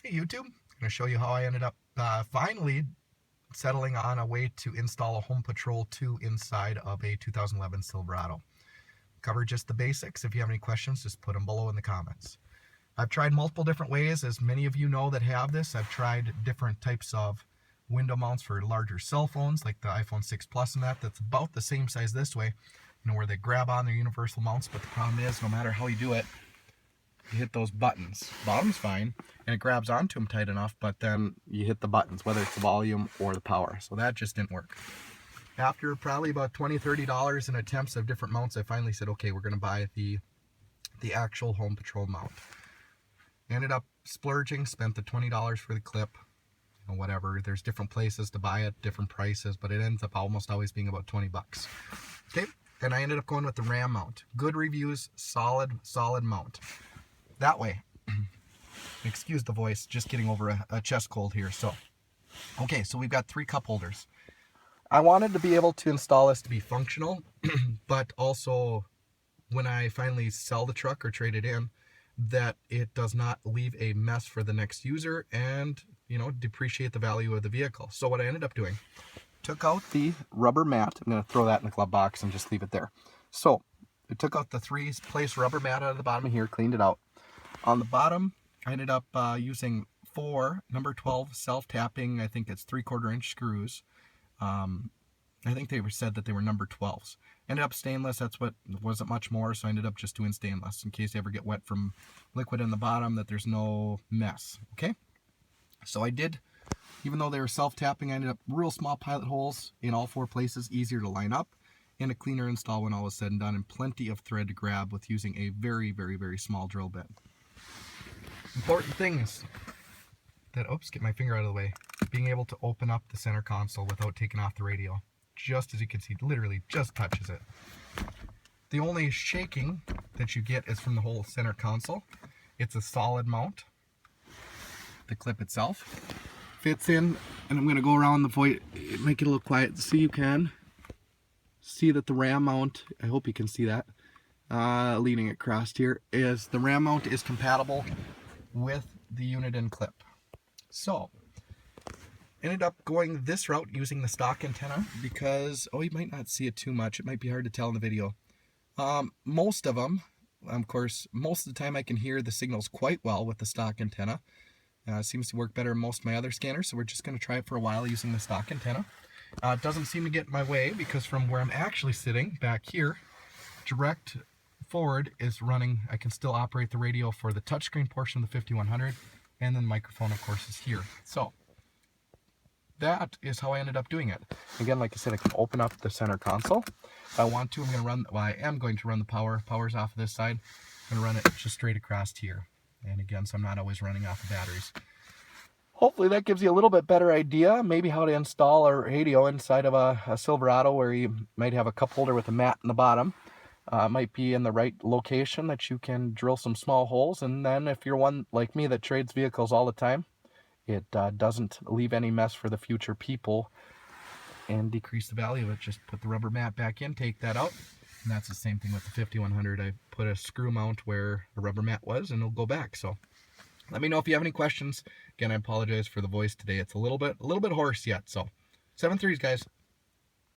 Hey YouTube, I'm going to show you how I ended up finally settling on a way to install a Homepatrol 2 inside of a 2011 Silverado. Cover just the basics. If you have any questions, just put them below in the comments. I've tried multiple different ways, as many of you know that have this. I've tried different types of window mounts for larger cell phones, like the iPhone 6 Plus and that's about the same size this way, where they grab on their universal mounts, but the problem is, no matter how you do it, you hit those buttons. Bottom's fine, and it grabs onto them tight enough, but then you hit the buttons, whether it's the volume or the power. So that just didn't work. After probably about $20–30 in attempts of different mounts, I finally said, okay, we're going to buy the actual Homepatrol mount. Ended up splurging, spent the $20 for the clip, whatever. There's different places to buy it, different prices, but it ends up almost always being about 20 bucks. Okay, and I ended up going with the RAM mount. Good reviews, solid mount. That way, excuse the voice, just getting over a chest cold here. So, okay, so we've got 3 cup holders. I wanted to be able to install this to be functional, but also when I finally sell the truck or trade it in, that it does not leave a mess for the next user and, depreciate the value of the vehicle. So what I ended up doing, took out the rubber mat. I'm going to throw that in the glove box and just leave it there. So I took out the 3-place rubber mat out of the bottom of here, cleaned it out. On the bottom, I ended up using 4 number 12 self-tapping, I think it's 3/4 inch screws. I think they said that they were number 12s. Ended up stainless, that's what wasn't much more, so I ended up just doing stainless in case you ever get wet from liquid in the bottom, that there's no mess, okay? So I did, even though they were self-tapping, I ended up real small pilot holes in all 4 places, easier to line up, and a cleaner install when all was said and done, and plenty of thread to grab with using a very, very, very small drill bit. Important thing is that, get my finger out of the way, being able to open up the center console without taking off the radio. Just as you can see, literally just touches it. The only shaking that you get is from the whole center console. It's a solid mount. The clip itself fits in, and I'm going to go around the void, make it a little quiet so you can see that the RAM mount, I hope you can see that, leaning across here, is the RAM mount is compatible with the unit and clip. So ended up going this route using the stock antenna because, you might not see it too much. It might be hard to tell in the video. Most of them, of course, most of the time I can hear the signals quite well with the stock antenna. It seems to work better than most of my other scanners, so we're just going to try it for a while using the stock antenna. It doesn't seem to get in my way because from where I'm actually sitting back here, direct forward is running. I can still operate the radio for the touchscreen portion of the 5100, and then the microphone, of course, is here. So that is how I ended up doing it. Again, like I said, I can open up the center console. If I want to, I am going to run the power. Power's off of this side. I'm going to run it just straight across here. And again, so I'm not always running off the batteries. Hopefully that gives you a little bit better idea, maybe how to install a radio inside of a Silverado, where you might have a cup holder with a mat in the bottom. Might be in the right location that you can drill some small holes. And then if you're one like me that trades vehicles all the time, it doesn't leave any mess for the future people and decrease the value of it. Just put the rubber mat back in, take that out, and that's the same thing with the 5100. I put a screw mount where the rubber mat was, and it'll go back. So let me know if you have any questions. Again, I apologize for the voice today. It's a little bit hoarse yet. So 7.3s, guys.